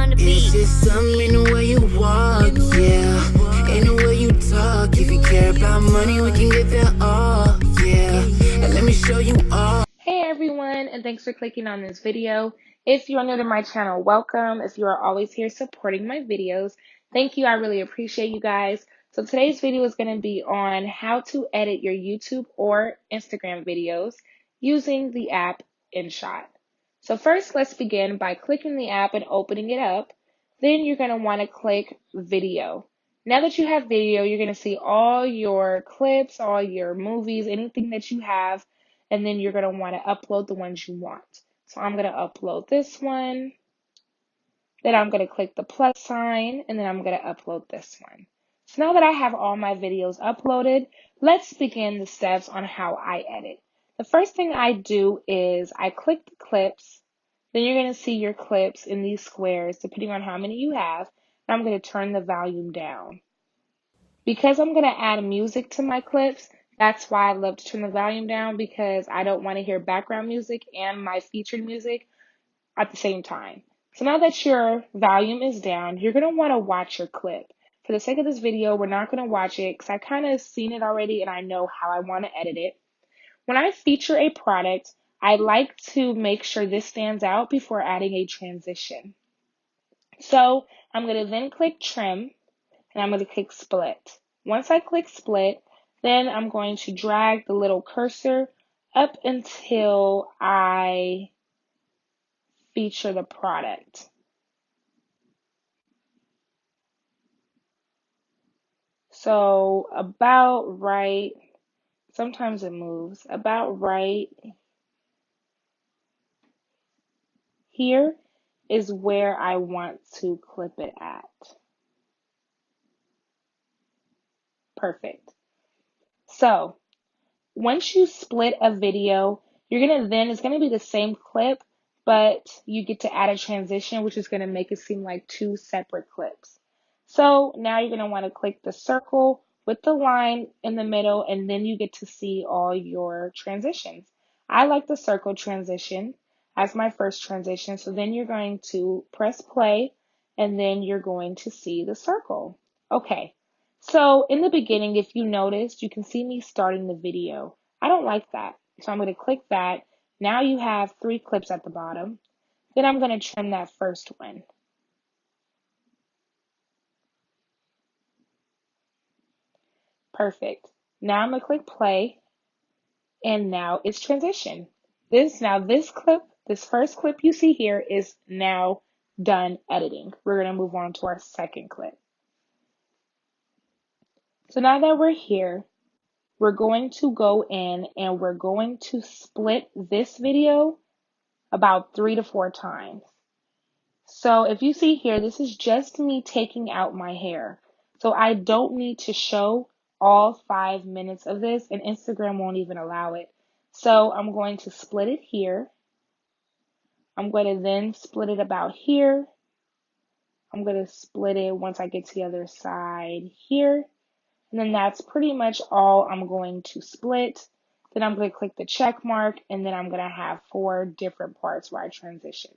on the beat. It's just something in the way you walk, yeah, in the way you talk. If you care about money, we can get there all, yeah, and let me show you all. Hey everyone, and thanks for clicking on this video. If you are new to my channel, welcome. If you are always here supporting my videos, thank you. I really appreciate you guys. So today's video is going to be on how to edit your YouTube or Instagram videos using the app InShot. So first, let's begin by clicking the app and opening it up. Then you're going to want to click video. Now that you have video, you're going to see all your clips, all your movies, anything that you have, and then you're going to want to upload the ones you want. So I'm going to upload this one, then I'm going to click the plus sign, and then I'm going to upload this one. So now that I have all my videos uploaded, let's begin the steps on how I edit. The first thing I do is I click the clips, then you're going to see your clips in these squares depending on how many you have, and I'm going to turn the volume down. Because I'm going to add music to my clips, that's why I love to turn the volume down, because I don't want to hear background music and my featured music at the same time. So now that your volume is down, you're going to want to watch your clip. For the sake of this video, we're not going to watch it because I kind of seen it already and I know how I want to edit it. When I feature a product, I like to make sure this stands out before adding a transition. So I'm going to then click trim, and I'm going to click split. Once I click split, then I'm going to drag the little cursor up until I feature the product. So about right, sometimes it moves, about right here is where I want to clip it at. Perfect. So once you split a video, it's going to be the same clip, but you get to add a transition, which is going to make it seem like two separate clips. So now you're going to want to click the circle with the line in the middle, and then you get to see all your transitions. I like the circle transition as my first transition. So then you're going to press play, and then you're going to see the circle. Okay. So in the beginning, if you noticed, you can see me starting the video. I don't like that. So I'm going to click that. Now you have 3 clips at the bottom. Then I'm going to trim that first one. Perfect. Now I'm going to click play. And now it's transition. This first clip you see here is now done editing. We're going to move on to our second clip. So now that we're here, we're going to go in and we're going to split this video about 3 to 4 times. So if you see here, this is just me taking out my hair. So I don't need to show all 5 minutes of this, and Instagram won't even allow it. So I'm going to split it here. I'm going to then split it about here. I'm going to split it once I get to the other side here. And then that's pretty much all I'm going to split. Then I'm going to click the check mark, and then I'm going to have 4 different parts where I transitioned.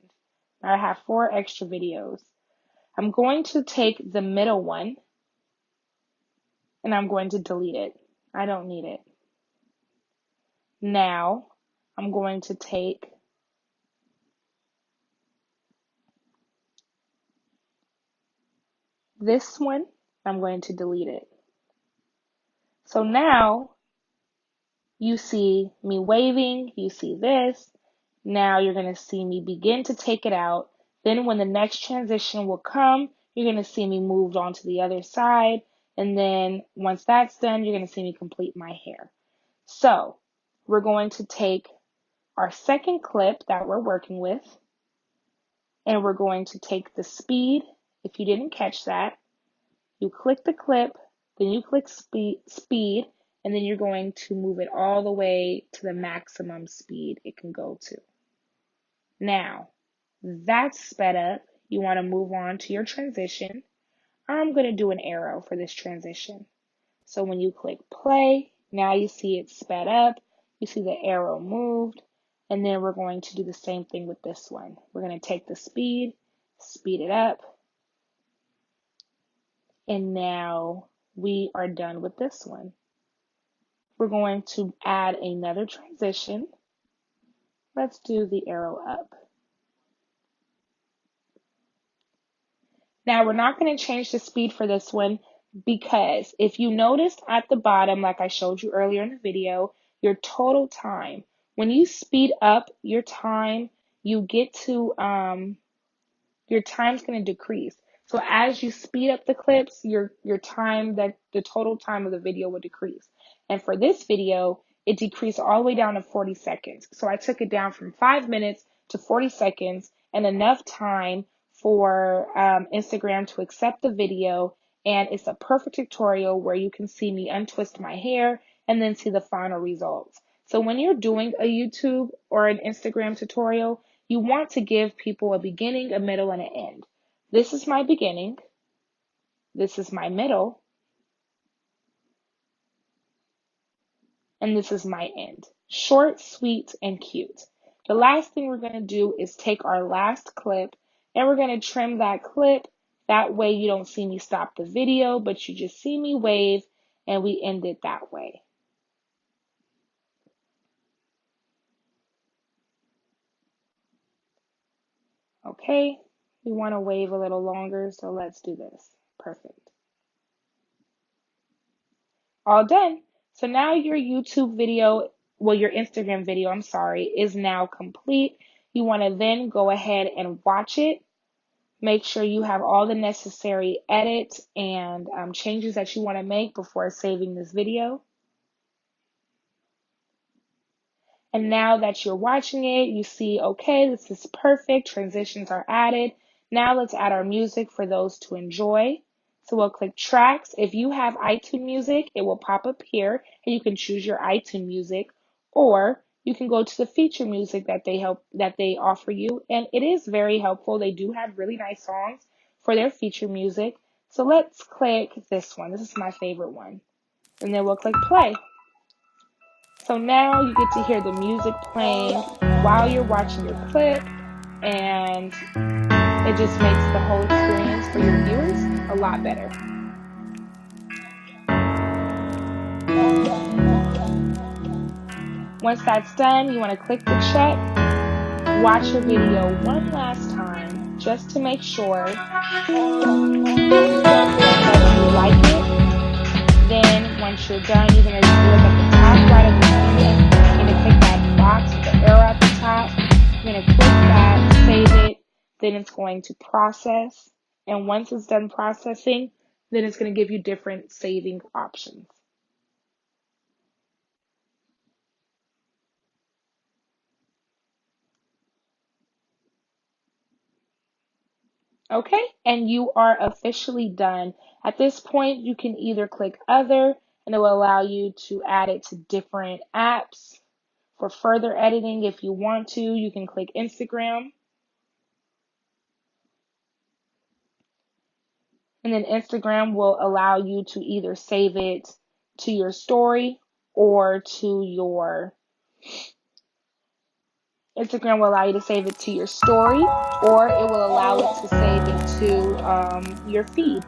Now I have 4 extra videos. I'm going to take the middle one, and I'm going to delete it. I don't need it. Now I'm going to take this one, I'm going to delete it. So now you see me waving, you see this. Now you're going to see me begin to take it out. Then when the next transition will come, you're going to see me moved on to the other side. And then once that's done, you're going to see me complete my hair. So we're going to take our second clip that we're working with, and we're going to take the speed. If you didn't catch that, you click the clip, then you click speed, and then you're going to move it all the way to the maximum speed it can go to. Now, that's sped up. You want to move on to your transition. I'm going to do an arrow for this transition. So when you click play, now you see it sped up. You see the arrow moved. And then we're going to do the same thing with this one. We're going to take the speed, speed it up, and now we are done with this one. We're going to add another transition. Let's do the arrow up. Now we're not going to change the speed for this one because if you noticed at the bottom, like I showed you earlier in the video, your total time. When you speed up your time, you get to your time's going to decrease. So as you speed up the clips, your time, that the total time of the video will decrease. And for this video, it decreased all the way down to 40 seconds. So I took it down from 5 minutes to 40 seconds, and enough time for Instagram to accept the video. And it's a perfect tutorial where you can see me untwist my hair and then see the final results. So when you're doing a YouTube or an Instagram tutorial, you want to give people a beginning, a middle, and an end. This is my beginning. This is my middle. And this is my end. Short, sweet, and cute. The last thing we're going to do is take our last clip and we're going to trim that clip. That way you don't see me stop the video, but you just see me wave and we end it that way. Okay, we want to wave a little longer, so let's do this. Perfect. All done. So now your YouTube video, well, your Instagram video, I'm sorry, is now complete. You want to then go ahead and watch it. Make sure you have all the necessary edits and changes that you want to make before saving this video. And now that you're watching it, you see, okay, this is perfect. Transitions are added. Now let's add our music for those to enjoy. So we'll click tracks. If you have iTunes music, it will pop up here and you can choose your iTunes music, or you can go to the feature music that they offer you. And it is very helpful. They do have really nice songs for their feature music. So let's click this one. This is my favorite one. And then we'll click play. So now you get to hear the music playing while you're watching your clip, and it just makes the whole experience for your viewers a lot better. Once that's done, you want to click the check, watch your video one last time just to make sure that you like it. Then once you're done, you're going to look at the top right of the screen. You're going to click that box with the arrow at the top. You're going to click that, save it. Then it's going to process. And once it's done processing, then it's going to give you different saving options. Okay, and you are officially done. At this point, you can either click other, and it will allow you to add it to different apps. For further editing, if you want to, you can click Instagram. And then Instagram will allow you to either save it to your story or to your Instagram will allow you to save it to your story, or it will allow it to save it to your feed.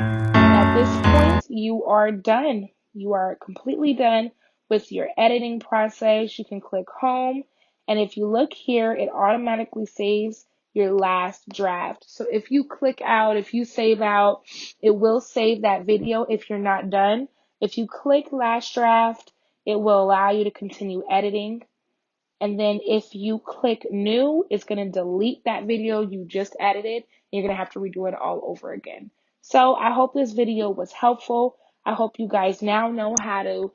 At this point, you are done. You are completely done with your editing process. You can click home, and if you look here, it automatically saves your last draft. So if you click out, if you save out, it will save that video if you're not done. If you click last draft, it will allow you to continue editing. And then if you click new, it's going to delete that video you just edited. You're going to have to redo it all over again. So I hope this video was helpful. I hope you guys now know how to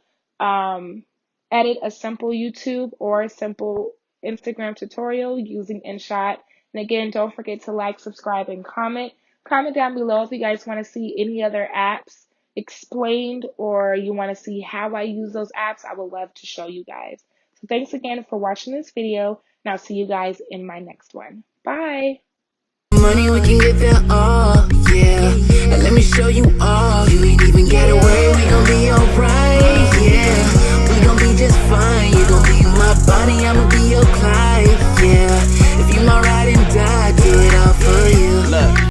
edit a simple YouTube or a simple Instagram tutorial using InShot. And again, don't forget to like, subscribe, and comment. Comment down below if you guys want to see any other apps explained or you want to see how I use those apps. I would love to show you guys. So thanks again for watching this video, and I'll see you guys in my next one. Bye! Money we can get that.